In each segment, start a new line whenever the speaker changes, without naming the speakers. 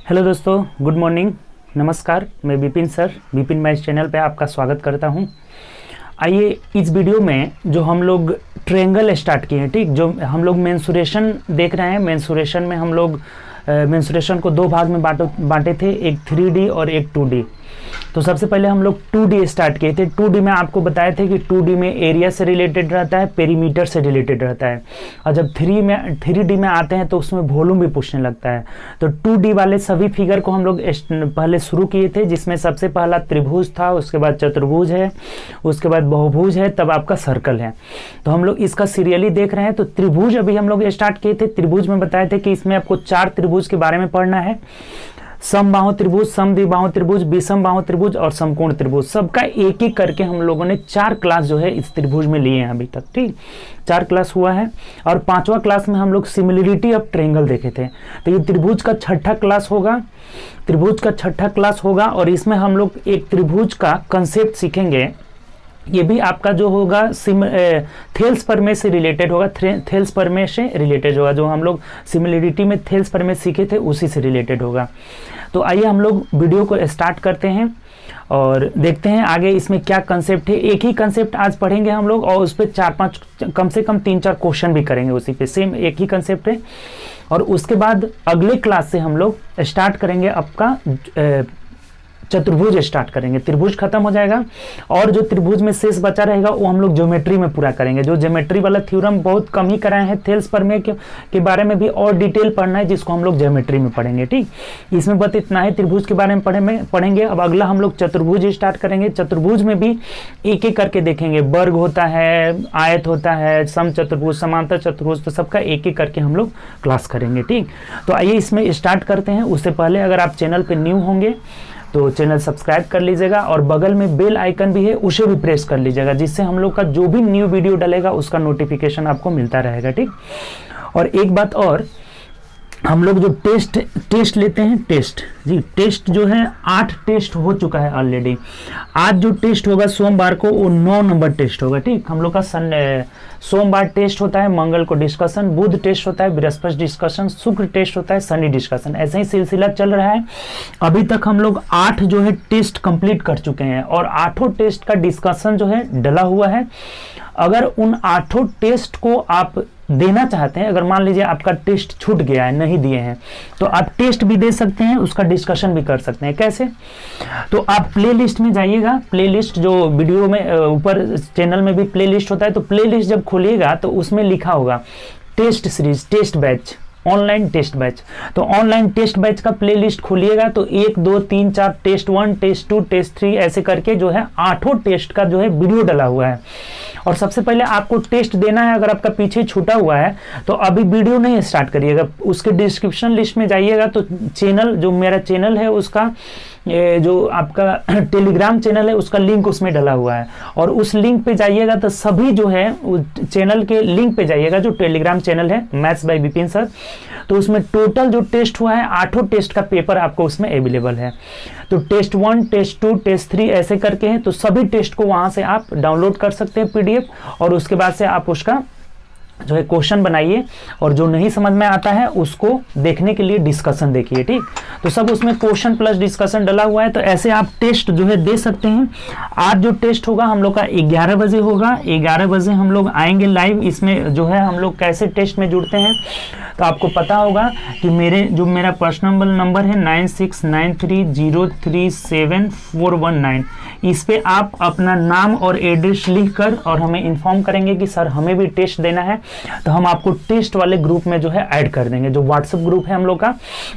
Hello दोस्तों, good morning, नमस्कार। मैं Vipin sir, Vipin maths channel पे आपका स्वागत करता हूं। आइए इस वीडियो में जो हम लोग ट्रायंगल स्टार्ट किए हैं, ठीक, जो हम लोग मेंसुरेशन देख रहे हैं। मेंसुरेशन में हम लोग मेंसुरेशन को दो भाग में बांटे थे, एक 3D और एक 2D। तो सबसे पहले हम लोग 2D स्टार्ट किए थे। 2D में आपको बताए थे कि 2D में एरिया से रिलेटेड रहता है, पेरीमीटर से रिलेटेड रहता है, और जब 3D में आते हैं तो उसमें वॉल्यूम भी पूछने लगता है। तो 2D वाले सभी फिगर को हम लोग पहले शुरू किए थे, जिसमें सबसे पहला त्रिभुज था, उसके बाद चतुर्भुज है, उसके बाद बहुभुज है, तब आपका सर्कल है। तो हम लोग इसका सीरियली देख रहे हैं। तो त्रिभुज अभी हम लोग स्टार्ट किए थे। त्रिभुज में बताए थे कि इसमें आपको 4 त्रिभुज के बारे में पढ़ना है। समबाहु त्रिभुज, समद्विबाहु त्रिभुज, विषमबाहु त्रिभुज और समकोण त्रिभुज, सबका एक एक करके हम लोगों ने 4 क्लास जो है इस त्रिभुज में लिए हैं अभी तक, ठीक। 4 क्लास हुआ है और 5वां क्लास में हम लोग सिमिलरिटी ऑफ ट्रायंगल देखे थे। तो ये त्रिभुज का 6ठा क्लास होगा, त्रिभुज का 6ठा क्लास होगा, और इसमें हम लोग एक त्रिभुज का कंसेप्ट सीखेंगे। ये भी आपका जो होगा थेल्स प्रमेय से रिलेटेड होगा, थेल्स प्रमेय से रिलेटेड होगा। जो हम लोग सिमिलरिटी में थेल्स प्रमेय सीखे थे उसी से रिलेटेड होगा। तो आइए हम लोग वीडियो को स्टार्ट करते हैं और देखते हैं आगे इसमें क्या कंसेप्ट है। एक ही कंसेप्ट आज पढ़ेंगे हम लोग, और उस पर 4-5 कम से कम 3-4 क्वेश्चन भी करेंगे उसी पे, सेम एक ही कंसेप्ट है। और उसके बाद अगले क्लास से हम लोग स्टार्ट करेंगे आपका चतुर्भुज स्टार्ट करेंगे। त्रिभुज खत्म हो जाएगा और जो त्रिभुज में शेष बचा रहेगा वो हम लोग ज्योमेट्री में पूरा करेंगे। जो ज्योमेट्री वाला थ्योरम बहुत कम ही कराए हैं, थेल्स प्रमेय के बारे में भी और डिटेल पढ़ना है, जिसको हम लोग ज्योमेट्री में पढ़ेंगे, ठीक। इसमें बस इतना है, त्रिभुज के बारे में पढ़ेंगे। अब अगला हम लोग चतुर्भुज स्टार्ट करेंगे। चतुर्भुज में भी एक एक करके देखेंगे। वर्ग होता है, आयत होता है, समचतुर्भुज, समांतर चतुर्भुज, तो सबका एक एक करके हम लोग क्लास करेंगे, ठीक। तो आइए इसमें स्टार्ट करते हैं। उससे पहले अगर आप चैनल पर न्यू होंगे तो चैनल सब्सक्राइब कर लीजिएगा, और बगल में बेल आइकन भी है, उसे भी प्रेस कर लीजिएगा, जिससे हम लोग का जो भी न्यू वीडियो डलेगा उसका नोटिफिकेशन आपको मिलता रहेगा, ठीक। और एक बात और, हम लोग जो टेस्ट लेते हैं, टेस्ट जो है 8 टेस्ट हो चुका है ऑलरेडी। आज जो टेस्ट होगा सोमवार को वो 9 नंबर टेस्ट होगा, ठीक। हम लोग का सोमवार टेस्ट होता है, मंगल को डिस्कशन, बुध टेस्ट होता है, बृहस्पति डिस्कशन, शुक्र टेस्ट होता है, शनि डिस्कशन। ऐसे ही सिलसिला चल रहा है। अभी तक हम लोग 8 जो है टेस्ट कंप्लीट कर चुके हैं, और 8 टेस्ट का डिस्कशन जो है डला हुआ है। अगर उन 8 टेस्ट को आप देना चाहते हैं, अगर मान लीजिए आपका टेस्ट छूट गया है, नहीं दिए हैं, तो आप टेस्ट भी दे सकते हैं, उसका डिस्कशन भी कर सकते हैं। कैसे? तो आप प्लेलिस्ट में जाइएगा। प्लेलिस्ट जो वीडियो में ऊपर चैनल में भी प्लेलिस्ट होता है, तो प्लेलिस्ट जब खोलिएगा तो उसमें लिखा होगा test series, test batch, online test batch. तो ऑनलाइन टेस्ट बैच का प्लेलिस्ट खोलिएगा तो 1, 2, 3, 4 टेस्ट 1, टेस्ट 2, टेस्ट 3 ऐसे करके जो है 8 टेस्ट का जो है वीडियो डला हुआ है। और सबसे पहले आपको टेस्ट देना है। अगर आपका पीछे छूटा हुआ है तो अभी वीडियो नहीं स्टार्ट करिएगा, उसके डिस्क्रिप्शन लिस्ट में जाइएगा तो चैनल, जो मेरा चैनल है उसका जो आपका टेलीग्राम चैनल है उसका लिंक उसमें डला हुआ है, और उस लिंक पे जाइएगा तो सभी जो है चैनल के लिंक पे जाइएगा, जो टेलीग्राम चैनल है मैथ्स बाय विपिन सर, तो उसमें टोटल जो टेस्ट हुआ है 8 टेस्ट का पेपर आपको उसमें अवेलेबल है। तो टेस्ट 1, टेस्ट 2, टेस्ट 3 ऐसे करके हैं, तो सभी टेस्ट को वहां से आप डाउनलोड कर सकते हैं PDF, और उसके बाद से आप उसका जो है क्वेश्चन बनाइए, और जो नहीं समझ में आता है उसको देखने के लिए डिस्कशन देखिए, ठीक। तो सब उसमें क्वेश्चन प्लस डिस्कशन डला हुआ है। तो ऐसे आप टेस्ट जो है दे सकते हैं। आज जो टेस्ट होगा हम लोग का 11 बजे होगा। 11 बजे हम लोग आएंगे लाइव। इसमें जो है हम लोग कैसे टेस्ट में जुड़ते हैं, तो आपको पता होगा कि मेरा पर्सनल नंबर है 9693037419। इस पे आप अपना नाम और एड्रेस लिख कर और हमें इन्फॉर्म करेंगे कि सर हमें भी टेस्ट देना है, तो हम आपको टेस्ट वाले ग्रुप में जो है ऐड कर देंगे, जो व्हाट्सएप ग्रुप है हम लोग का।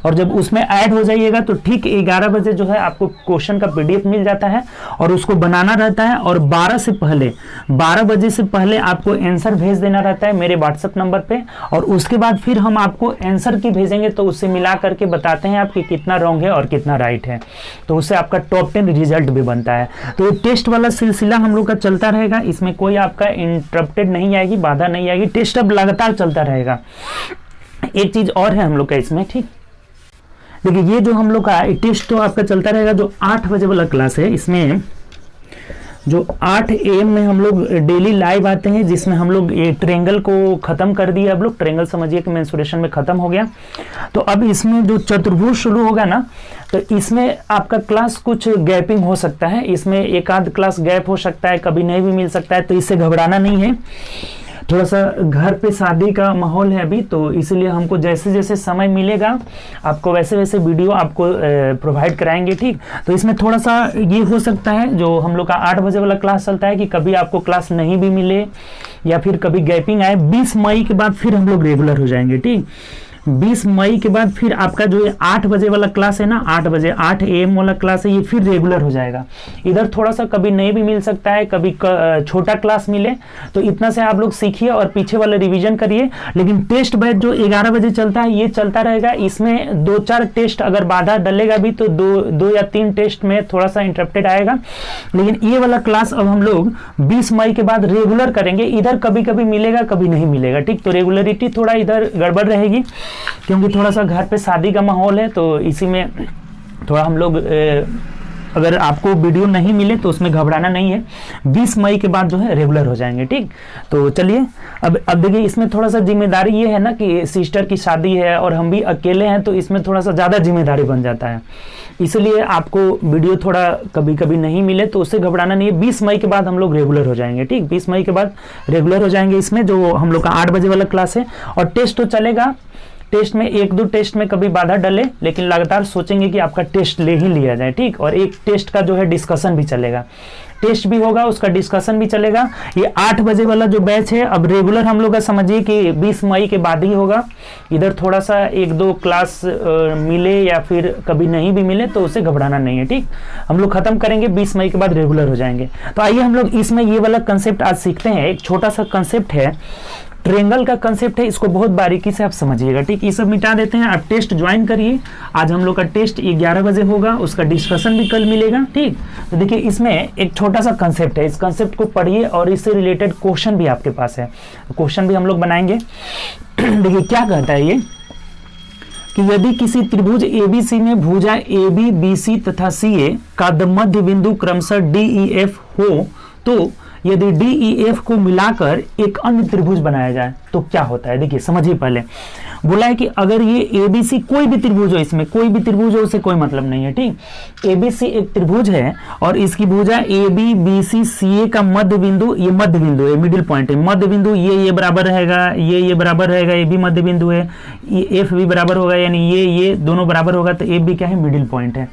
और जब उसमें ऐड हो जाइएगा तो ठीक 11 बजे जो है आपको क्वेश्चन का PDF मिल जाता है, और उसको बनाना रहता है, और 12 बजे से पहले आपको आंसर भेज देना रहता है मेरे व्हाट्सएप नंबर पे, और उसके बाद फिर हम आपको आंसर की भेजेंगे, तो उससे मिला करके बताते हैं आपकी कितना रॉन्ग है और कितना राइट है, तो उससे आपका टॉप 10 रिजल्ट भी बनता है। तो ये टेस्ट वाला सिलसिला हम लोग का चलता रहेगा, इसमें कोई आपका इंटरप्टेड नहीं आएगी, बाधा नहीं आएगी, टेस्ट अब लगातार चलता रहेगा। एक चीज और है हम लोग का इसमें, ठीक। देखिए ये जो हम लोग का टेस्ट तो आपका चलता रहेगा, जो 8 बजे वाला क्लास है, इसमें जो 8 AM में हम लोग डेली लाइव आते हैं, जिसमें हम लोग ये ट्रेंगल को ख़त्म कर दिया। अब लोग ट्रेंगल समझिए कि मेंसुरेशन में ख़त्म हो गया। तो अब इसमें जो चतुर्भुज शुरू होगा ना, तो इसमें आपका क्लास कुछ गैपिंग हो सकता है, इसमें एक आध क्लास गैप हो सकता है, कभी नहीं भी मिल सकता है, तो इससे घबराना नहीं है। थोड़ा सा घर पे शादी का माहौल है अभी, तो इसलिए हमको जैसे जैसे समय मिलेगा आपको वैसे वैसे वीडियो आपको प्रोवाइड कराएंगे, ठीक। तो इसमें थोड़ा सा ये हो सकता है, जो हम लोग का 8 बजे वाला क्लास चलता है, कि कभी आपको क्लास नहीं भी मिले या फिर कभी गैपिंग आए। 20 मई के बाद फिर हम लोग रेगुलर हो जाएंगे, ठीक। 20 मई के बाद फिर आपका जो 8 बजे वाला क्लास है ना, 8 बजे 8 AM वाला क्लास है, ये फिर रेगुलर हो जाएगा। इधर थोड़ा सा कभी नहीं भी मिल सकता है, कभी छोटा क्लास मिले, तो इतना से आप लोग सीखिए और पीछे वाला रिवीजन करिए। लेकिन टेस्ट बैच जो 11 बजे चलता है, ये चलता रहेगा। इसमें 2-4 टेस्ट अगर बाधा डलेगा भी तो 2 या 3 टेस्ट में थोड़ा सा इंटरप्टेड आएगा। लेकिन ये वाला क्लास अब हम लोग 20 मई के बाद रेगुलर करेंगे। इधर कभी कभी मिलेगा, कभी नहीं मिलेगा, ठीक। तो रेगुलरिटी थोड़ा इधर गड़बड़ रहेगी, क्योंकि थोड़ा सा घर पे शादी का माहौल है, तो इसी में थोड़ा हम लोग अगर आपको वीडियो नहीं मिले तो उसमें घबराना नहीं है। 20 मई के बाद जो है रेगुलर हो जाएंगे, ठीक। तो चलिए अब देखिए, इसमें थोड़ा सा जिम्मेदारी ये है ना कि सिस्टर की शादी है और हम भी अकेले हैं, तो इसमें थोड़ा सा ज़्यादा जिम्मेदारी बन जाता है। इसलिए आपको वीडियो थोड़ा कभी कभी नहीं मिले तो उससे घबराना नहीं है। 20 मई के बाद हम लोग रेगुलर हो जाएंगे, ठीक। 20 मई के बाद रेगुलर हो जाएंगे। इसमें जो हम लोग का 8 बजे वाला क्लास है, और टेस्ट तो चलेगा। टेस्ट में 1-2 टेस्ट में कभी बाधा डले, लेकिन लगातार सोचेंगे कि आपका टेस्ट ले ही लिया जाए, ठीक। और एक टेस्ट का जो है डिस्कशन भी चलेगा, टेस्ट भी होगा, उसका डिस्कशन भी चलेगा। ये 8 बजे वाला जो बैच है अब रेगुलर हम लोग का समझिए कि 20 मई के बाद ही होगा। इधर थोड़ा सा 1-2 क्लास मिले या फिर कभी नहीं भी मिले तो उसे घबराना नहीं है, ठीक। हम लोग खत्म करेंगे, 20 मई के बाद रेगुलर हो जाएंगे। तो आइए हम लोग इसमें ये वाला कंसेप्ट आज सीखते हैं। एक छोटा सा कंसेप्ट है, ट्रेंगल का कंसेप्ट है, इसको बहुत बारीकी से आप समझिएगा, ठीक। ये सब मिटा देते हैं, आप टेस्ट ज्वाइन करिए। आज हम लोग का टेस्ट 11 बजे होगा, उसका डिस्कशन भी कल मिलेगा, ठीक। तो देखिए, इसमें एक छोटा सा कंसेप्ट है, इस कंसेप्ट को पढ़िए और इससे रिलेटेड क्वेश्चन भी आपके पास है, क्वेश्चन भी हम लोग बनाएंगे। देखिए क्या कहता है ये, कि यदि किसी त्रिभुज ABC में भुजा AB, BC तथा CA का मध्य बिंदु क्रमशः DEF हो, तो यदि DEF को मिलाकर एक अन्य त्रिभुज बनाया जाए तो क्या होता है। देखिए समझिए, पहले बोला है कि अगर ये ABC कोई भी त्रिभुज हो, इसमें कोई भी त्रिभुज हो, उससे कोई मतलब नहीं है, ठीक। ABC एक त्रिभुज है और इसकी भुजा AB, BC, CA का मध्य बिंदु, ये मध्य बिंदु है, मिडिल पॉइंट है, मध्य बिंदु ये बराबर रहेगा, ये बराबर रहेगा, ये भी मध्य बिंदु है, ये F भी बराबर होगा, यानी ये दोनों बराबर होगा, तो F भी क्या है, मिडिल पॉइंट है।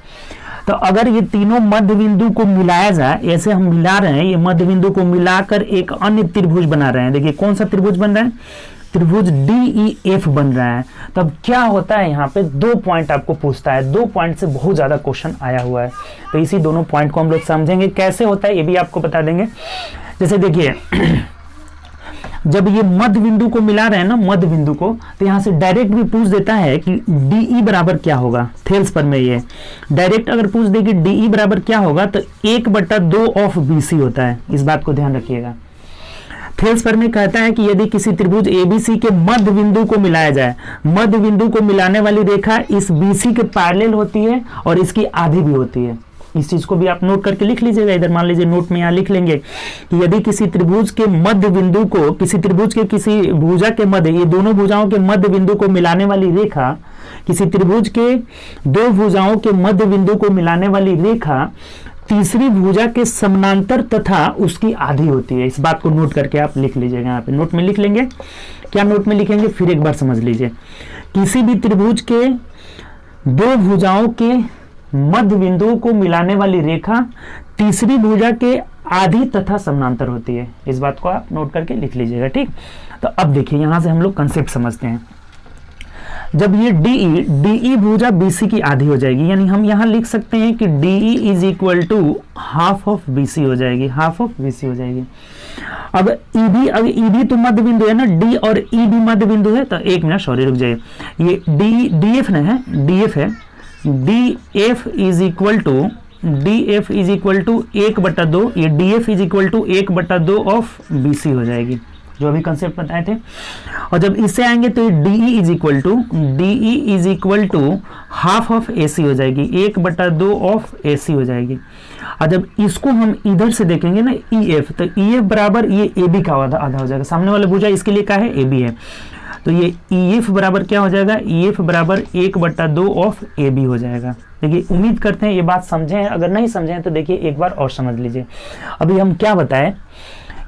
तो अगर ये तीनों मध्य बिंदु को मिलाया जाए, ऐसे हम मिला रहे हैं, ये मध्य बिंदु को मिलाकर एक अन्य त्रिभुज बना रहे हैं। देखिए कौन सा त्रिभुज बन रहा है, त्रिभुज DEF बन रहा है। तब क्या होता है, यहाँ पे 2 पॉइंट आपको पूछता है, 2 पॉइंट से बहुत ज्यादा क्वेश्चन आया हुआ है, तो इसी दोनों पॉइंट को हम लोग समझेंगे कैसे होता है, ये भी आपको बता देंगे। जैसे देखिए, जब ये मध्य बिंदु को मिला रहे हैं ना, मध्य बिंदु को, तो यहाँ से डायरेक्ट भी पूछ देता है कि DE बराबर क्या होगा। थेल्स पर में ये डायरेक्ट अगर पूछ दे कि DE बराबर क्या होगा, तो 1/2 ऑफ BC होता है, इस बात को ध्यान रखिएगा। थेल्स पर में कहता है कि यदि किसी त्रिभुज ABC के मध्य बिंदु को मिलाया जाए, मध्य बिंदु को मिलाने वाली रेखा इस BC के पैरेलल होती है और इसकी आधी भी होती है। इस चीज को भी आप नोट करके लिख लीजिएगा। इधर मान लीजिए नोट में यहाँ लिख लेंगे कि यदि किसी त्रिभुज के मध्य बिंदु को, किसी त्रिभुज के किसी भुजा के मध्य, ये दोनों भुजाओं के मध्य बिंदु को मिलाने वाली रेखा, किसी त्रिभुज के 2 भुजाओं के मध्य बिंदु को मिलाने वाली रेखा तीसरी भुजा के समानांतर तथा उसकी आधी होती है। इस बात को नोट करके आप लिख लीजिएगा, यहाँ पे नोट में लिख लेंगे। क्या नोट में लिखेंगे, फिर एक बार समझ लीजिए। किसी भी त्रिभुज के 2 भुजाओं के मध्य बिंदु को मिलाने वाली रेखा तीसरी भुजा के आधी तथा समानांतर होती है। इस बात को आप नोट करके लिख लीजिएगा, ठीक। तो अब देखिए, यहां से हम लोग कंसेप्ट समझते हैं। जब ये DE भुजा BC की आधी हो जाएगी, यानी हम यहां लिख सकते हैं कि DE is equal to half of BC हो जाएगी, हाफ ऑफ BC हो जाएगी। अब EB तो मध्य बिंदु है ना, D और E भी मध्य बिंदु है, तो एक मिनट सॉरी रुक जाइए, ये DF ना है, DF है, DF इज इक्वल टू 1/2, ये DF is equal to 1/2 of BC हो जाएगी। जो अभी कंसेप्ट बताए थे। और जब इससे आएंगे तो DE is equal to half of AC हो जाएगी, 1/2 ऑफ AC हो जाएगी। और जब इसको हम इधर से देखेंगे ना EF, तो EF बराबर ये AB का आधा हो जाएगा, सामने वाला भुजा इसके लिए क्या है, AB है, तो ये EF बराबर क्या हो जाएगा, EF बराबर 1/2 ऑफ AB हो जाएगा। देखिए उम्मीद करते हैं ये बात समझें, अगर नहीं समझें तो देखिए एक बार और समझ लीजिए। अभी हम क्या बताएं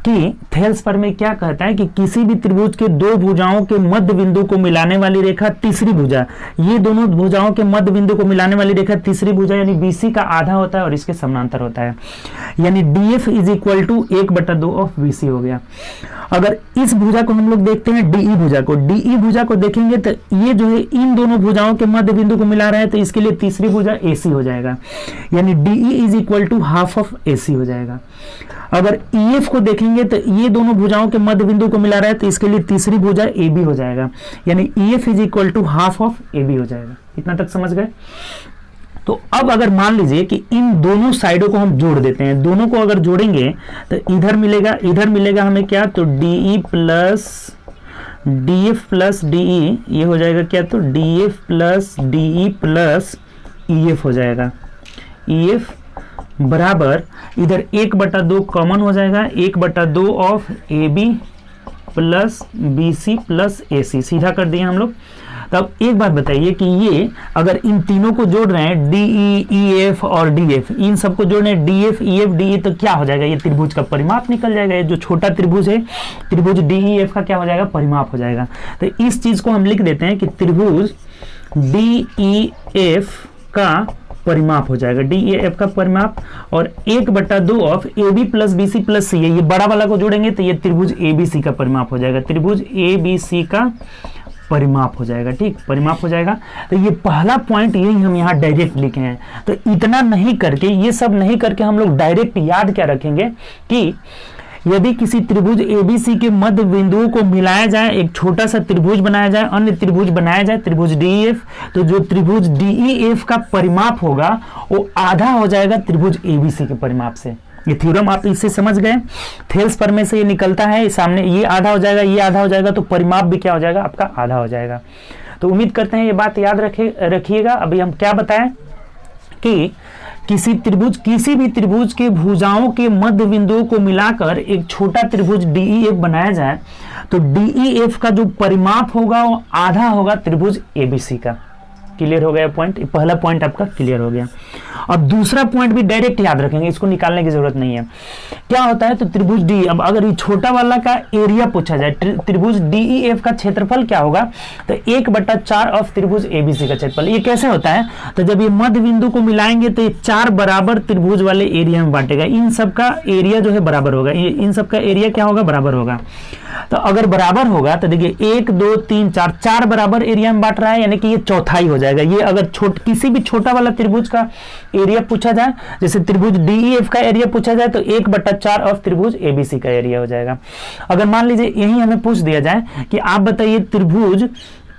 कि थेल्स प्रमेय क्या कहता है कि किसी भी त्रिभुज के दो भुजाओं के मध्य बिंदु को मिलाने वाली रेखा तीसरी भुजा, ये दोनों भुजाओं के मध्य बिंदु को मिलाने वाली रेखा तीसरी भुजा यानी BC का आधा होता है और इसके समानांतर होता है, यानी DF is equal to 1/2 of BC हो गया। अगर इस भुजा को हम लोग देखते हैं DE भुजा को, DE भुजा को देखेंगे तो ये जो है इन दोनों भुजाओं के मध्य बिंदु को मिला रहा है, तो इसके लिए तीसरी भुजा AC हो जाएगा, यानी DE is equal to half of AC हो जाएगा। अगर EF को देखेंगे तो ये दोनों भुजाओं के मध्य बिंदु को मिला रहा है, तो इसके लिए तीसरी भुजा AB हो जाएगा, यानी EF is equal to half of AB हो जाएगा। इतना तक समझ गए? तो अब अगर मान लीजिए कि इन दोनों साइडों को हम जोड़ देते हैं, दोनों को अगर जोड़ेंगे तो इधर मिलेगा हमें क्या, तो DE plus DF plus DE, ये हो जाएगा क्या, तो DF plus DE plus EF हो जाएगा। EF बराबर इधर 1/2 कॉमन हो जाएगा, 1/2 of AB plus BC plus AC, सीधा कर दिए हम लोग। तब एक बात बताइए कि ये अगर इन तीनों को जोड़ रहे हैं DE, EF और DF, इन सबको जोड़ रहे हैं DF, EF, DE, तो क्या हो जाएगा, ये त्रिभुज का परिमाप निकल जाएगा। ये जो छोटा त्रिभुज है, त्रिभुज DEF का क्या हो जाएगा, परिमाप हो जाएगा। तो इस चीज को हम लिख देते हैं कि त्रिभुज DEF का परिमाप हो जाएगा, DEF का परिमाप, और 1/2 of AB plus BC plus C, ये बड़ा वाला को जोड़ेंगे तो ये त्रिभुज ABC का परिमाप हो जाएगा, त्रिभुज ABC का परिमाप हो जाएगा। ठीक, परिमाप हो जाएगा। तो ये पहला पॉइंट यही हम यहाँ डायरेक्ट लिखे हैं। तो इतना नहीं करके, ये सब नहीं करके हम लोग डायरेक्ट याद क्या रखेंगे कि यदि किसी त्रिभुज ABC के मध्य बिंदुओं को मिलाया जाए, एक छोटा सा त्रिभुज बनाया जाए, अन्य त्रिभुज बनाया जाए, त्रिभुज DEF, तो जो त्रिभुज DEF का परिमाप होगा वो आधा हो जाएगा त्रिभुज ABC के परिमाप से। ये थ्योरम आप इससे समझ गए, थेल्स प्रमेय से ये निकलता है, सामने ये आधा हो जाएगा, ये आधा हो जाएगा, तो परिमाप भी क्या हो जाएगा, आपका आधा हो जाएगा। तो उम्मीद करते हैं ये बात याद रखिएगा। अभी हम क्या बताएं कि किसी भी त्रिभुज के भुजाओं के मध्य बिंदुओं को मिलाकर एक छोटा त्रिभुज DEF बनाया जाए, तो DEF का जो परिमाप होगा वो आधा होगा त्रिभुज ABC का। क्लियर हो गया पॉइंट, पहला पॉइंट आपका क्लियर हो गया। अब दूसरा पॉइंट भी डायरेक्ट याद रखेंगे, इसको निकालने की जरूरत नहीं है। क्या होता है, तो त्रिभुज D, अब अगर ये छोटा वाला का एरिया पूछा जाए, त्रिभुज DEF का क्षेत्रफल क्या होगा, तो 1/4 ऑफ त्रिभुज ABC का क्षेत्रफल। ये कैसे होता है, तो जब ये मध्य बिंदु को मिलाएंगे तो ये 4 बराबर त्रिभुज वाले एरिया में बांटेगा, इन सब का एरिया जो है बराबर होगा, इन सब का एरिया क्या होगा, बराबर होगा। तो अगर बराबर होगा तो देखिए 1 2 3 4 बराबर एरिया में बांट रहा है, यानी कि ये चौथाई हो जाएगा। ये अगर किसी भी छोटा वाला त्रिभुज का एरिया पूछा जाए, जैसे त्रिभुज DEF का एरिया पूछा जाए, तो 1/4 ऑफ त्रिभुज ABC का एरिया हो जाएगा। अगर मान लीजिए यही हमें पूछ दिया जाए कि आप बताइए त्रिभुज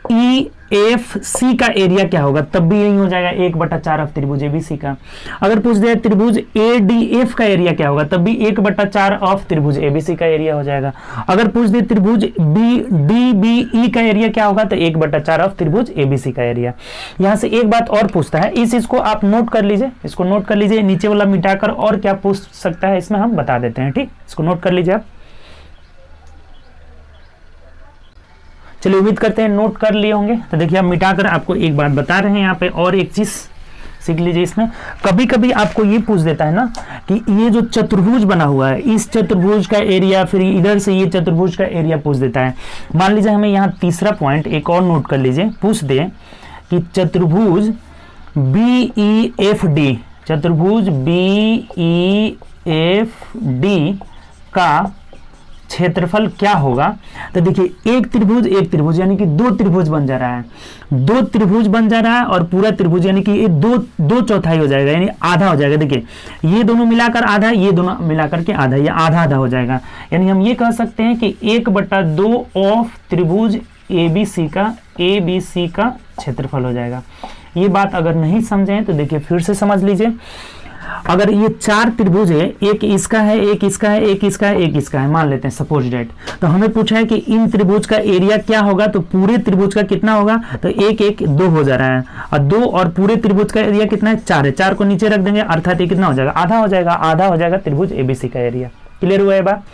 EFC का एरिया क्या होगा, तब भी यही हो जाएगा 1/4 ऑफ त्रिभुज ABC का। अगर पूछ दिया त्रिभुज ADF का एरिया क्या होगा, तब भी 1/4 ऑफ त्रिभुज ABC का एरिया हो जाएगा। अगर पूछ दिया त्रिभुज DBE का एरिया क्या होगा, तो 1/4 ऑफ त्रिभुज ABC का एरिया। यहां से एक बात और पूछता है, इस चीज को आप नोट कर लीजिए, इसको नोट कर लीजिए, नीचे वाला मिटाकर और क्या पूछ सकता है इसमें हम बता देते हैं। ठीक, इसको नोट कर लीजिए आप। चलिए, उम्मीद करते हैं नोट कर लिए होंगे। तो देखिए, हम मिटाकर आपको एक बात बता रहे हैं यहाँ पे, और एक चीज सीख लीजिए इसमें। कभी कभी आपको ये पूछ देता है ना कि ये जो चतुर्भुज बना हुआ है, इस चतुर्भुज का एरिया, फिर इधर से ये चतुर्भुज का एरिया पूछ देता है। मान लीजिए हमें यहाँ तीसरा पॉइंट एक और नोट कर लीजिए, पूछ दे कि चतुर्भुज BEFD, चतुर्भुज BEFD का क्षेत्रफल क्या होगा। तो देखिए, एक त्रिभुज यानी कि दो त्रिभुज बन जा रहा है, दो त्रिभुज बन जा रहा है, और पूरा त्रिभुज यानी कि ये दो चौथाई हो जाएगा, यानी आधा हो जाएगा। देखिए, ये दोनों मिलाकर आधा, ये दोनों मिलाकर के आधा, ये आधा आधा हो जाएगा। यानी हम ये कह सकते हैं कि 1/2 ऑफ त्रिभुज ABC का क्षेत्रफल हो जाएगा। ये बात अगर नहीं समझें तो देखिए फिर से समझ लीजिए। अगर ये 4 त्रिभुज है, एक इसका है, एक इसका है, एक इसका है, एक इसका है, मान लेते हैं सपोज डेट, तो हमें पूछा है कि इन त्रिभुज का एरिया क्या होगा, तो पूरे त्रिभुज का कितना होगा, तो 1 1 2 हो जा रहा है, और 2 और पूरे त्रिभुज का एरिया कितना है, 4 है, 4 को नीचे रख देंगे, अर्थात ये कितना हो जाएगा, आधा हो जाएगा, आधा हो जाएगा त्रिभुज एबीसी का एरिया। क्लियर हुआ है बात।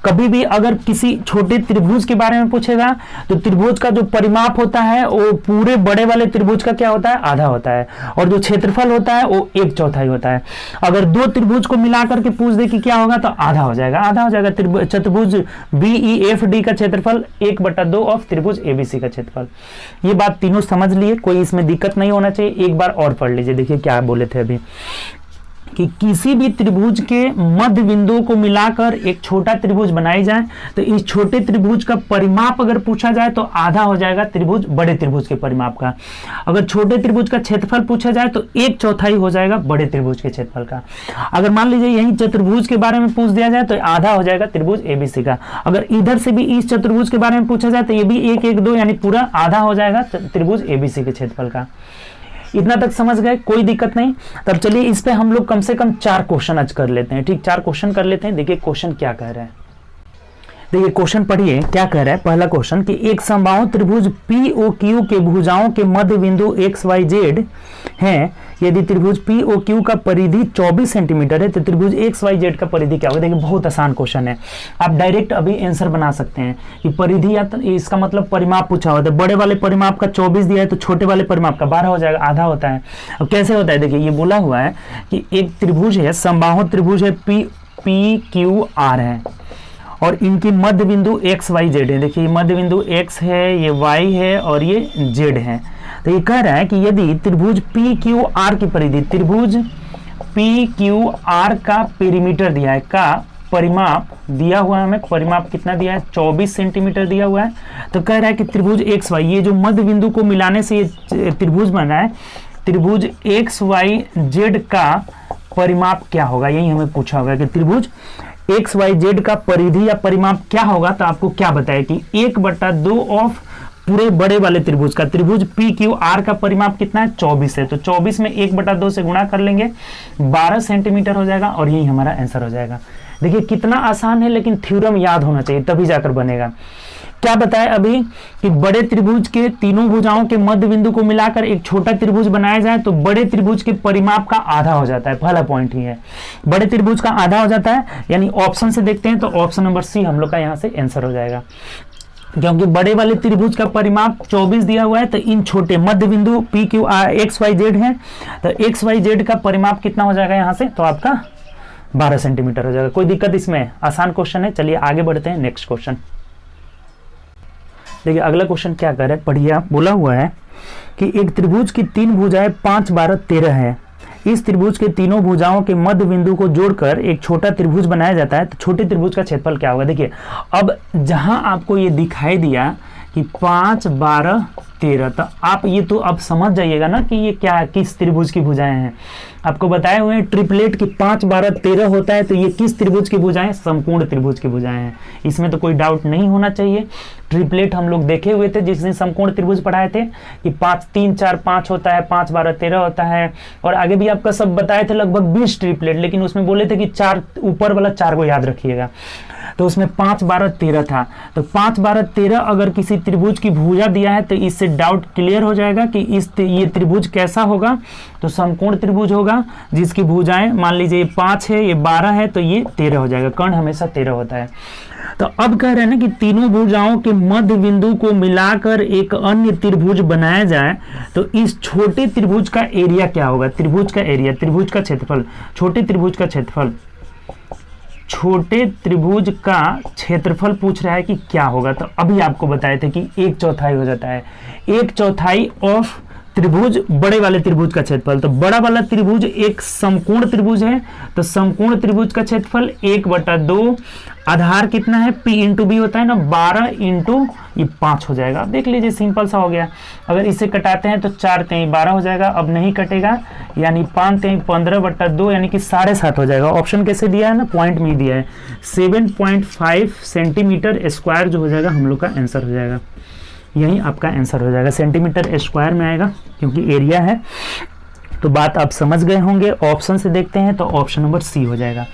कभी भी अगर किसी छोटे त्रिभुज के बारे में पूछेगा तो त्रिभुज का जो परिमाप होता है वो पूरे बड़े वाले त्रिभुज का क्या होता है, आधा होता है, और जो क्षेत्रफल होता है वो 1/4 होता है। अगर 2 त्रिभुज को मिलाकर के पूछ दे कि क्या होगा, तो आधा हो जाएगा, आधा हो जाएगा। चतुर्भुज BEFD का क्षेत्रफल 1/2 ऑफ त्रिभुज ABC का क्षेत्रफल। ये बात तीनों समझ लिए, कोई इसमें दिक्कत नहीं होना चाहिए। एक बार और पढ़ लीजिए, देखिए क्या बोले थे अभी कि किसी भी त्रिभुज के मध्य बिंदुओं को मिलाकर एक छोटा त्रिभुज बनाई जाए तो इस छोटे त्रिभुज का परिमाप अगर पूछा जाए तो आधा हो जाएगा त्रिभुज बड़े त्रिभुज के परिमाप का। अगर छोटे त्रिभुज का क्षेत्रफल पूछा जाए तो 1/4 हो जाएगा बड़े त्रिभुज के क्षेत्रफल का। अगर मान लीजिए यही चतुर्भुज के बारे में पूछ दिया जाए तो आधा हो जाएगा त्रिभुज ABC का। अगर इधर से भी इस चतुर्भुज के बारे में पूछा जाए तो ये भी 1 1 2 यानी पूरा आधा हो जाएगा त्रिभुज ABC के क्षेत्रफल का। इतना तक समझ गए, कोई दिक्कत नहीं। तब चलिए इस पे हम लोग कम से कम 4 क्वेश्चन आज कर लेते हैं। ठीक, 4 क्वेश्चन कर लेते हैं। देखिए क्वेश्चन क्या कह रहा है, देखिए क्वेश्चन पढ़िए क्या कह रहा है। पहला क्वेश्चन कि एक समबाहु त्रिभुज POQ के भुजाओं के मध्य बिंदु XYZ हैं। यदि त्रिभुज POQ का परिधि 24 सेंटीमीटर है तो त्रिभुज XYZ का परिधि क्या होगा। देखिए बहुत आसान क्वेश्चन है, आप डायरेक्ट अभी आंसर बना सकते हैं कि परिधि या तो इसका मतलब परिमाप पूछा होता है। बड़े वाले परिमाप का 24 दिया है तो छोटे वाले परिमाप का 12 हो जाएगा, आधा होता है। अब कैसे होता है, देखिए ये बोला हुआ है कि एक त्रिभुज है, समबाहु त्रिभुज है, PQR है और इनकी मध्य बिंदु XYZ है। देखिए मध्य बिंदु X है, ये Y है और ये Z है। तो ये कह रहा है कि यदि त्रिभुज PQR की परिधि, त्रिभुज PQR का पेरीमीटर दिया है, का परिमाप दिया हुआ है, हमें परिमाप कितना दिया है, 24 सेंटीमीटर दिया हुआ है। तो कह रहा है कि त्रिभुज XY, ये जो मध्य बिंदु को मिलाने से ये त्रिभुज बना है, त्रिभुज XYZ का परिमाप क्या होगा, यही हमें पूछा होगा कि त्रिभुज XYZ का परिधि या परिमाप क्या होगा। तो आपको क्या बताया कि 1/2 ऑफ पूरे बड़े वाले त्रिभुज का, त्रिभुज PQR का परिमाप कितना है, 24 है। तो 24 में 1/2 से गुणा कर लेंगे, 12 सेंटीमीटर हो जाएगा और यही हमारा आंसर हो जाएगा। देखिए कितना आसान है, लेकिन थ्योरम याद होना चाहिए तभी जाकर बनेगा। क्या बताया अभी कि बड़े त्रिभुज के तीनों भुजाओं के मध्य बिंदु को मिलाकर एक छोटा त्रिभुज बनाया जाए तो बड़े त्रिभुज के परिमाप का आधा हो जाता है। पहला पॉइंट ही है, बड़े त्रिभुज का आधा हो जाता है। यानी ऑप्शन से देखते हैं तो ऑप्शन नंबर C हम लोग का यहाँ से आंसर हो जाएगा, क्योंकि बड़े वाले त्रिभुज का परिमाप 24 दिया हुआ है तो इन छोटे मध्य बिंदु XYZ है तो XYZ का परिमाप कितना हो जाएगा यहाँ से, तो आपका 12 सेंटीमीटर हो जाएगा। कोई दिक्कत इसमें, आसान क्वेश्चन है। चलिए आगे बढ़ते हैं, नेक्स्ट क्वेश्चन देखिए। अगला क्वेश्चन क्या कर रहा है, पढ़िए आप। बोला हुआ है कि एक त्रिभुज की 3 भुजाएं 5 12 13 है। इस त्रिभुज के तीनों भुजाओं के मध्य बिंदु को जोड़कर एक छोटा त्रिभुज बनाया जाता है तो छोटे त्रिभुज का क्षेत्रफल क्या होगा। देखिए अब जहां आपको ये दिखाई दिया कि 5 12 13, तो आप ये तो अब समझ जाइएगा ना कि ये क्या, किस त्रिभुज की भुजाएं हैं। आपको बताए हुए हैं ट्रिपलेट की 5 12 13 होता है तो ये किस त्रिभुज की भुजाएं, समकोण त्रिभुज की भुजाएं हैं। इसमें तो कोई डाउट नहीं होना चाहिए। ट्रिपलेट हम लोग देखे हुए थे जिस दिन समकोण त्रिभुज पढ़ाए थे कि 5 3 4 5 होता है, 5 12 13 होता है, और आगे भी आपका सब बताए थे लगभग 20 ट्रिपलेट, लेकिन उसमें बोले थे कि 4 ऊपर वाला 4 को याद रखिएगा। तो उसमें 5 12 13 था। तो 5 12 13 अगर किसी त्रिभुज की भुजा दिया है तो इससे डाउट क्लियर हो जाएगा कि ये त्रिभुज कैसा होगा, तो समकोण त्रिभुज होगा जिसकी भुजाएं मान लीजिए ये 5 है, ये 12 है, तो ये 13 हो जाएगा। कर्ण हमेशा 13 होता है। तो अब कह रहे हैं ना कि तीनों भुजाओं के मध्य बिंदु को मिलाकर एक अन्य त्रिभुज बनाया जाए तो इस छोटे त्रिभुज का एरिया क्या होगा, त्रिभुज का एरिया, त्रिभुज का क्षेत्रफल, छोटे त्रिभुज का क्षेत्रफल, छोटे त्रिभुज का क्षेत्रफल पूछ रहा है कि क्या होगा। तो अभी आपको बताए थे कि 1/4 हो जाता है, 1/4 ऑफ त्रिभुज बड़े वाले त्रिभुज का क्षेत्रफल। तो बड़ा वाला त्रिभुज एक समकोण त्रिभुज है तो समकोण त्रिभुज का क्षेत्रफल 1/2, आधार कितना है, P इंटू B होता है ना, 12 इंटू ये 5 हो जाएगा। देख लीजिए सिंपल सा हो गया। अगर इसे कटाते हैं तो 4 3 12 हो जाएगा, अब नहीं कटेगा, यानी 5 3 15/2 यानी कि 7.5 हो जाएगा। ऑप्शन कैसे दिया है ना, पॉइंट में ही दिया है। 7.5 सेंटीमीटर स्क्वायर जो हो जाएगा हम लोग का आंसर हो जाएगा। यही आपका आंसर हो जाएगा, सेंटीमीटर स्क्वायर में आएगा क्योंकि एरिया है। तो बात आप समझ गए होंगे। ऑप्शन से देखते हैं तो ऑप्शन नंबर सी हो जाएगा।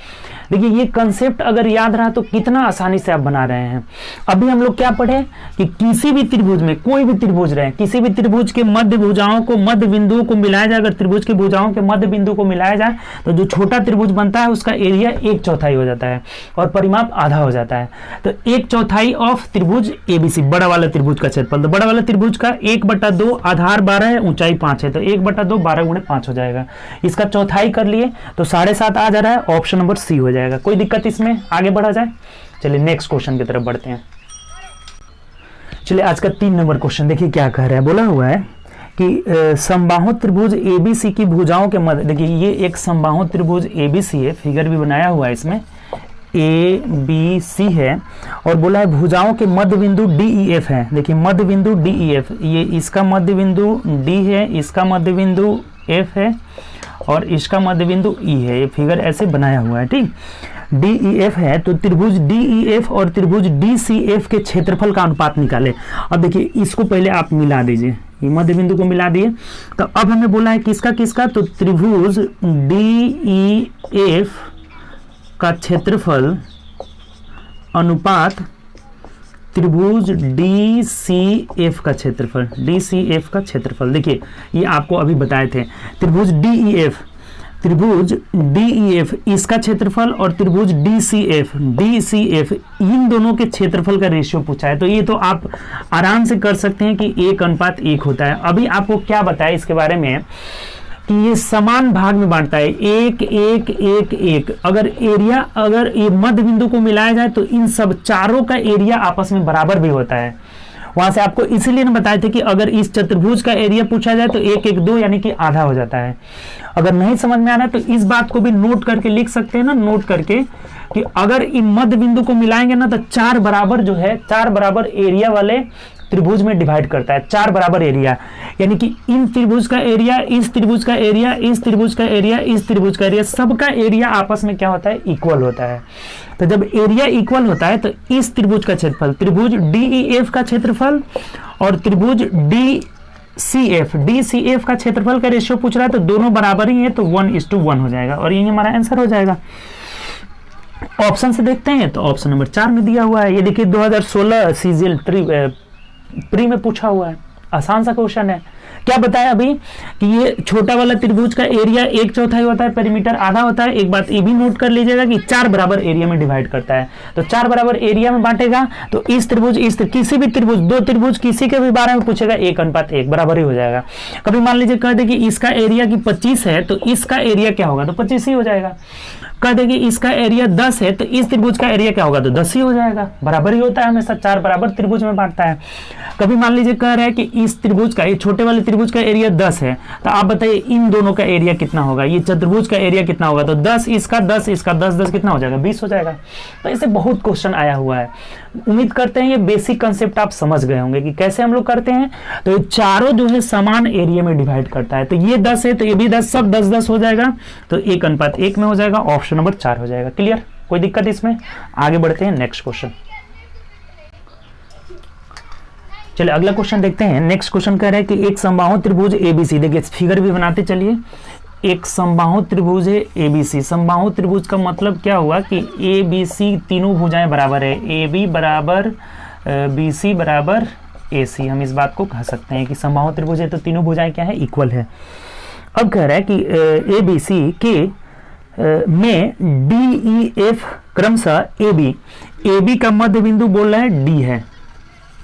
देखिए ये कंसेप्ट अगर याद रहा तो कितना आसानी से आप बना रहे हैं। अभी हम लोग क्या पढ़े कि किसी भी त्रिभुज में, कोई भी त्रिभुज रहे, किसी भी त्रिभुज के मध्य भुजाओं को, मध्य बिंदुओं को मिलाया जाए, अगर त्रिभुज की भुजाओं के मध्य बिंदु को मिलाया जाए तो जो छोटा त्रिभुज बनता है उसका एरिया 1/4 हो जाता है और परिमाप आधा हो जाता है। तो 1/4 ऑफ त्रिभुज एबीसी, बड़ा वाला त्रिभुज का क्षेत्रफल। तो बड़ा वाला त्रिभुज का 1/2, आधार 12 है, ऊंचाई 5 है, तो 1/2 12 गुणे 5 हो जाएगा। इसका चौथाई कर लिए तो 7.5 आ जा रहा है। ऑप्शन नंबर सी हो जाएगा। कोई दिक्कत इसमें? आगे बढ़ा जाए। चलिए नेक्स्ट क्वेश्चन की तरफ बढ़ते हैं। चलिए आज का 3 नंबर क्वेश्चन देखिए क्या कह रहा है। बोला हुआ है कि समबाहु त्रिभुज एबीसी की भुजाओं के मध्य, देखिए ये एक समबाहु त्रिभुज एबीसी है, फिगर भी बनाया हुआ है इसमें, ए बी सी है, और बोला है भुजाओं के मध्य बिंदु डी ई एफ है। देखिए मध्य बिंदु डी ई एफ, ये इसका मध्य बिंदु डी है, इसका मध्य बिंदु एफ है और इसका मध्य बिंदु ई है। ये फिगर ऐसे बनाया हुआ है, ठीक। डी ई एफ है तो त्रिभुज डी ई एफ और त्रिभुज डी सी एफ के क्षेत्रफल का अनुपात निकाले। अब देखिए इसको पहले आप मिला दीजिए, ये मध्य बिंदु को मिला दिए। तो अब हमें बोला है किसका किसका, तो त्रिभुज डी ई एफ का क्षेत्रफल अनुपात त्रिभुज डी सी एफ का क्षेत्रफल, डी सी एफ का क्षेत्रफल। देखिए ये आपको अभी बताए थे, त्रिभुज डी ई एफ, त्रिभुज डी ई एफ इसका क्षेत्रफल और त्रिभुज डी सी एफ इन दोनों के क्षेत्रफल का रेशियो पूछा है। तो ये तो आप आराम से कर सकते हैं कि 1:1 होता है। अभी आपको क्या बताया इसके बारे में कि ये समान भाग में बांटता है, 1 1 1 1। अगर एरिया, अगर ये मध्य बिंदु को मिलाया जाए तो इन सब चारों का एरिया आपस में बराबर भी होता है। वहां से आपको इसीलिए ना बताए थे कि अगर इस चतुर्भुज का एरिया पूछा जाए तो 1 1 2 यानी कि आधा हो जाता है। अगर नहीं समझ में आ रहा है तो इस बात को भी नोट करके लिख सकते हैं ना, नोट करके कि अगर इन मध्य बिंदु को मिलाएंगे ना तो 4 बराबर जो है, 4 बराबर एरिया वाले त्रिभुज में डिवाइड करता है। 4 बराबर एरिया यानी कि इन त्रिभुज का एरिया, इस त्रिभुज का एरिया, इस त्रिभुज का एरिया, इस त्रिभुज का एरिया, सबका एरिया आपस में क्या होता है, इक्वल होता है। तो जब एरिया इक्वल होता है तो इस त्रिभुज का क्षेत्रफल, त्रिभुज डीईएफ का क्षेत्रफल और त्रिभुज डीसीएफ का क्षेत्रफल का रेशियो पूछ रहा है तो दोनों बराबर ही है, तो 1:1 हो जाएगा और यही हमारा आंसर हो जाएगा। ऑप्शन से देखते हैं तो ऑप्शन नंबर 4 में दिया हुआ है। ये देखिए 2016 सीजीएल प्री में पूछा हुआ है, आसान सा क्वेश्चन है। क्या बताया अभी कि ये छोटा वाला त्रिभुज का एरिया 1/4 होता है, पेरीमीटर आधा होता है। एक बात ये भी नोट कर लीजिएगा कि 4 बराबर एरिया में डिवाइड करता है, तो 4 बराबर एरिया में बांटेगा तो इस त्रिभुज, किसी भी त्रिभुज, 2 त्रिभुज किसी के भी बारे में पूछेगा 1:1 बराबर ही हो जाएगा। कभी मान लीजिए कह दे कि इसका एरिया की 25 है तो इसका एरिया क्या होगा, तो 25 ही हो जाएगा। कह दे कि इसका एरिया 10 है तो इस त्रिभुज का एरिया क्या होगा, तो 10 ही हो जाएगा। बराबर ही होता है हमेशा, 4 बराबर त्रिभुज में बांटता है। कभी मान लीजिए कह रहा है कि इस त्रिभुज का, ये छोटे वाले त्रिभुज का एरिया 10 है तो आप बताइए इन दोनों का एरिया कितना होगा, ये चतुर्भुज का एरिया कितना होगा, तो 10 इसका 10 इसका 10 10 कितना हो जाएगा, 20 हो जाएगा। तो ऐसे बहुत क्वेश्चन आया हुआ है। उम्मीद करते हैं ये बेसिक कंसेप्ट आप समझ गए होंगे कि कैसे हम लोग करते हैं। तो ये चारों जो है समान एरिया में डिवाइड करता है, तो ये 10 है तो ये भी 10, सब 10 10 हो जाएगा, तो 1:1 में हो जाएगा। ऑप्शन नंबर 4 हो जाएगा। क्लियर? कोई दिक्कत इसमें? आगे बढ़ते हैं नेक्स्ट क्वेश्चन। चलिए अगला क्वेश्चन देखते हैं। नेक्स्ट क्वेश्चन कह रहा है कि एक समबाहु त्रिभुज एबीसी, देखिए फिगर भी बनाते चलिए। एक समबाहु त्रिभुज है एबीसी। समबाहु त्रिभुज का मतलब क्या हुआ कि ए बी सी तीनों भुजाएं बराबर है, ए बी बराबर बी सी बराबर ए सी। हम इस बात को कह सकते हैं कि समबाहु त्रिभुज है तो तीनों भुजाएं क्या है, इक्वल है। अब कह रहा है कि ए बी सी के में डी ई एफ क्रमशः ए बी का मध्य बिंदु बोल रहा है डी है,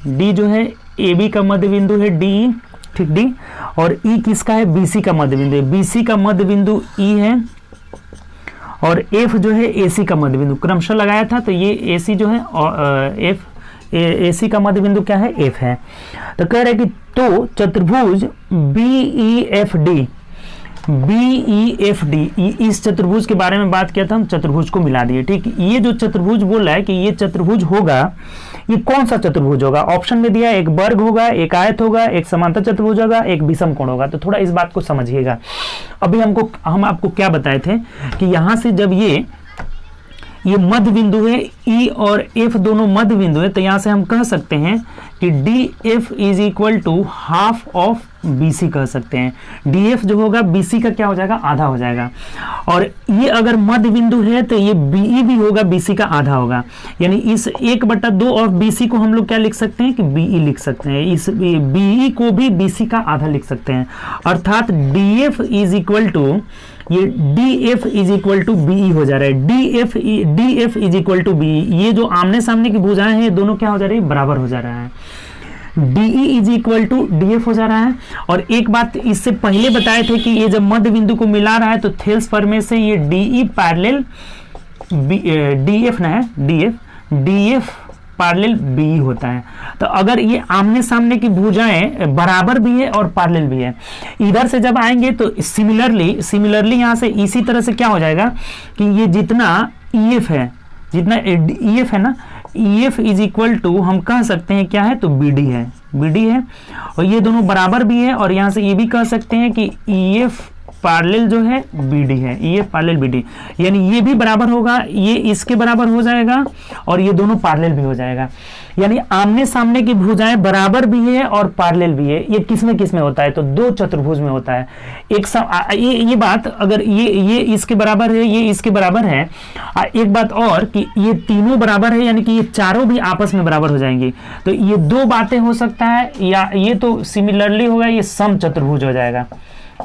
डी जो है ए बी का मध्य बिंदु है डी, ठीक डी, और ई किसका है, बीसी का मध्य बिंदु है, बीसी का मध्य बिंदु ई है, और एफ जो है एसी का मध्य बिंदु क्रमशः लगाया था तो ये एसी जो है एफ एसी का मध्य बिंदु क्या है, एफ है। तो कह रहे कि तो चतुर्भुज बीईएफडी, इस चतुर्भुज के बारे में बात किया था, हम चतुर्भुज को मिला दिए, ठीक। ये जो चतुर्भुज बोल रहा है कि ये चतुर्भुज होगा, ये कौन सा चतुर्भुज होगा, ऑप्शन में दिया एक वर्ग होगा, एक आयत होगा, एक समांतर चतुर्भुज होगा, एक विषम कोण होगा। तो थोड़ा इस बात को समझिएगा। अभी हम आपको क्या बताए थे कि यहां से जब ये मध्य बिंदु है, ई और एफ दोनों मध्य बिंदु है, तो यहां से हम कह सकते हैं कि D F is equal to half of B C कह सकते हैं। डी एफ जो होगा बी सी का क्या हो जाएगा, आधा हो जाएगा। और ये अगर मध्य बिंदु है तो ये बीई भी होगा, बी सी का आधा होगा। यानी इस 1/2 ऑफ बी सी को हम लोग क्या लिख सकते हैं कि बीई लिख सकते हैं। इस बीई को भी बी सी का आधा लिख सकते हैं। अर्थात D F is equal to, ये D F is equal to B E हो जा रहा है। D F is equal to B E, ये जो आमने सामने की भुजाएं हैं दोनों क्या हो जा रही है, बराबर हो जा रहा है। DE is equal to DF हो जा रहा है। और एक बात इससे पहले बताए थे कि ये जब मध्य बिंदु को मिला रहा है तो थेल्स प्रमेय से ये DE पैरेलल DF ना है, DF पैरेलल BE होता है। तो अगर ये आमने सामने की भुजाएं बराबर भी है और पैरेलल भी है, इधर से जब आएंगे तो सिमिलरली यहाँ से इसी तरह से क्या हो जाएगा कि ये जितना EF है, जितना EF है ना, EF इज इक्वल टू हम कह सकते हैं क्या है तो BD है। और ये दोनों बराबर भी है। और यहाँ से ये भी कह सकते हैं कि EF पैरेलल जो है BD है, EF पैरेलल BD, यानी ये भी बराबर होगा, ये इसके बराबर हो जाएगा और ये दोनों पैरेलल भी हो जाएगा। यानी आमने सामने की भुजाएं बराबर भी है और पैरेलल भी है। ये किस में होता है तो दो चतुर्भुज में होता है। ये बात अगर ये इसके बराबर है, ये इसके बराबर है। एक बात और कि ये तीनों बराबर है, यानी कि ये चारों भी आपस में बराबर हो जाएंगी। तो ये दो बातें हो सकता है, या ये तो सिमिलरली होगा, ये सम चतुर्भुज हो जाएगा।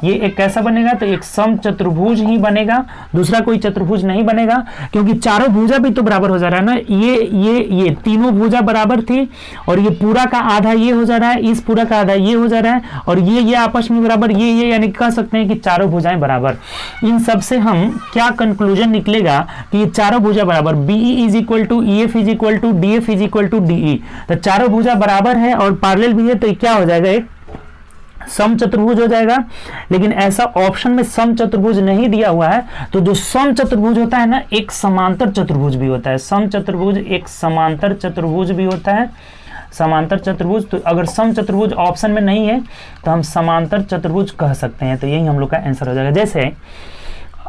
ये एक कैसा बनेगा तो एक सम चतुर्भुज ही बनेगा, दूसरा कोई चतुर्भुज नहीं बनेगा, क्योंकि चारों भुजा भी तो बराबर हो जा रहा है ना। ये तीनों भुजा बराबर थी और ये पूरा का आधा ये हो जा रहा है, इस पूरा का आधा ये हो जा रहा है, और ये आपस में बराबर, ये यानी कह सकते हैं कि चारों भुजाएं बराबर। इन सब से हम क्या कंक्लूजन निकलेगा कि ये चारों भुजा बराबर, BE is equal to EF is equal to DF is equal to DE। तो चारों भुजा बराबर है और पैरेलल भी है, तो क्या हो जाएगा, एक सम चतुर्भुज हो जाएगा। लेकिन ऐसा ऑप्शन में सम चतुर्भुज नहीं दिया हुआ है, तो जो सम चतुर्भुज होता है ना, एक समांतर चतुर्भुज भी होता है। सम चतुर्भुज एक समांतर चतुर्भुज भी होता है, समांतर चतुर्भुज। तो अगर सम चतुर्भुज ऑप्शन में नहीं है तो हम समांतर चतुर्भुज कह सकते हैं। तो यही हम लोग का आंसर हो जाएगा। जैसे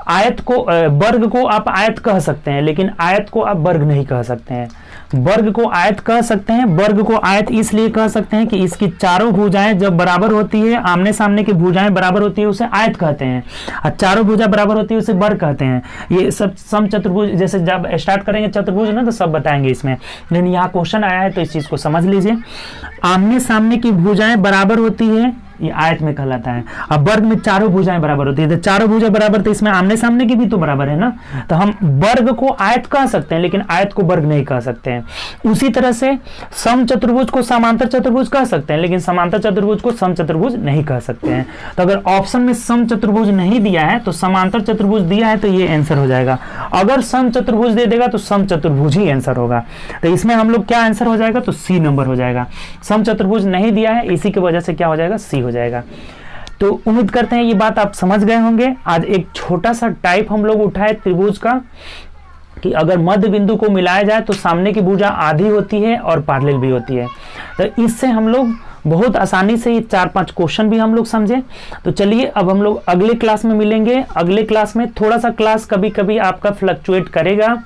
आयत को, वर्ग को आप आयत कह सकते हैं, लेकिन आयत को आप वर्ग नहीं कह सकते हैं। वर्ग को आयत कह सकते हैं, वर्ग को आयत इसलिए कह सकते हैं कि इसकी चारों भुजाएं जब बराबर होती है, आमने सामने की भुजाएं बराबर होती है, उसे आयत कहते हैं। और चारों भुजा बराबर होती है उसे वर्ग कहते हैं। ये सब सम चतुर्भुज, जैसे जब स्टार्ट करेंगे चतुर्भुज ना तो सब बताएंगे इसमें, लेकिन यहाँ क्वेश्चन आया है तो इस चीज को समझ लीजिए। आमने सामने की भुजाएं बराबर होती है, ये आयत में कहलाता है। अब वर्ग में चारों भुजाएं बराबर होती है, तो चारों भुजा बराबर, तो इसमें आमने सामने की भी तो बराबर है ना। तो हम वर्ग को आयत कह सकते हैं, लेकिन आयत को वर्ग नहीं कह सकते हैं। उसी तरह से सम चतुर्भुज को समांतर चतुर्भुज कह सकते हैं, लेकिन समांतर चतुर्भुज को सम चतुर्भुज नहीं कह सकते हैं। तो अगर ऑप्शन में सम चतुर्भुज नहीं दिया है तो समांतर चतुर्भुज दिया है, तो ये आंसर हो जाएगा। अगर सम चतुर्भुज दे देगा तो सम चतुर्भुज ही आंसर होगा। तो इसमें हम लोग क्या आंसर हो जाएगा तो C नंबर हो जाएगा। सम चतुर्भुज नहीं दिया है, इसी की वजह से क्या हो जाएगा, C हो जाएगा। तो उम्मीद करते हैं ये बात आप समझ गए होंगे। आज एक छोटा सा टाइप हम लोग उठाए त्रिभुज का, कि अगर मध्य बिंदु को मिलाया जाए तो सामने की भुजा आधी होती है और पैरेलल भी होती है। तो इससे हम लोग बहुत आसानी से ये 4-5 क्वेश्चन भी हम लोग समझे। तो चलिए अब हम लोग अगले क्लास में मिलेंगे। अगले क्लास में थोड़ा सा क्लास कभी कभी आपका फ्लक्चुएट करेगा,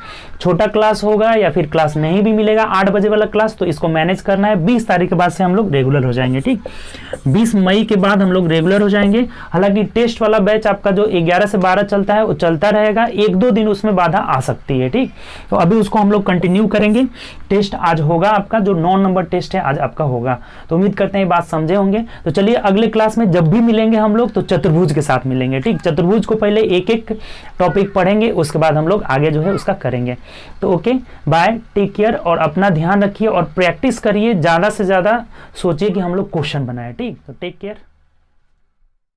छोटा क्लास होगा या फिर क्लास नहीं भी मिलेगा 8 बजे वाला क्लास, तो इसको मैनेज करना है। 20 तारीख के बाद से हम लोग रेगुलर हो जाएंगे, ठीक। 20 मई के बाद हम लोग रेगुलर हो जाएंगे। हालांकि टेस्ट वाला बैच आपका जो 11 से 12 चलता है वो चलता रहेगा, 1-2 दिन उसमें बाधा आ सकती है, ठीक। तो अभी उसको हम लोग कंटिन्यू करेंगे। टेस्ट आज होगा आपका, जो 9 नंबर टेस्ट है आज आपका होगा। तो उम्मीद करते हैं बात समझे होंगे। तो चलिए अगले क्लास में जब भी मिलेंगे हम लोग तो चतुर्भुज के साथ मिलेंगे, ठीक। चतुर्भुज को पहले एक एक टॉपिक पढ़ेंगे, उसके बाद हम लोग आगे जो है उसका करेंगे। तो ओके, बाय, टेक केयर, और अपना ध्यान रखिए और प्रैक्टिस करिए, ज्यादा से ज्यादा सोचिए कि हम लोग क्वेश्चन बनाए, ठीक। तो टेक केयर।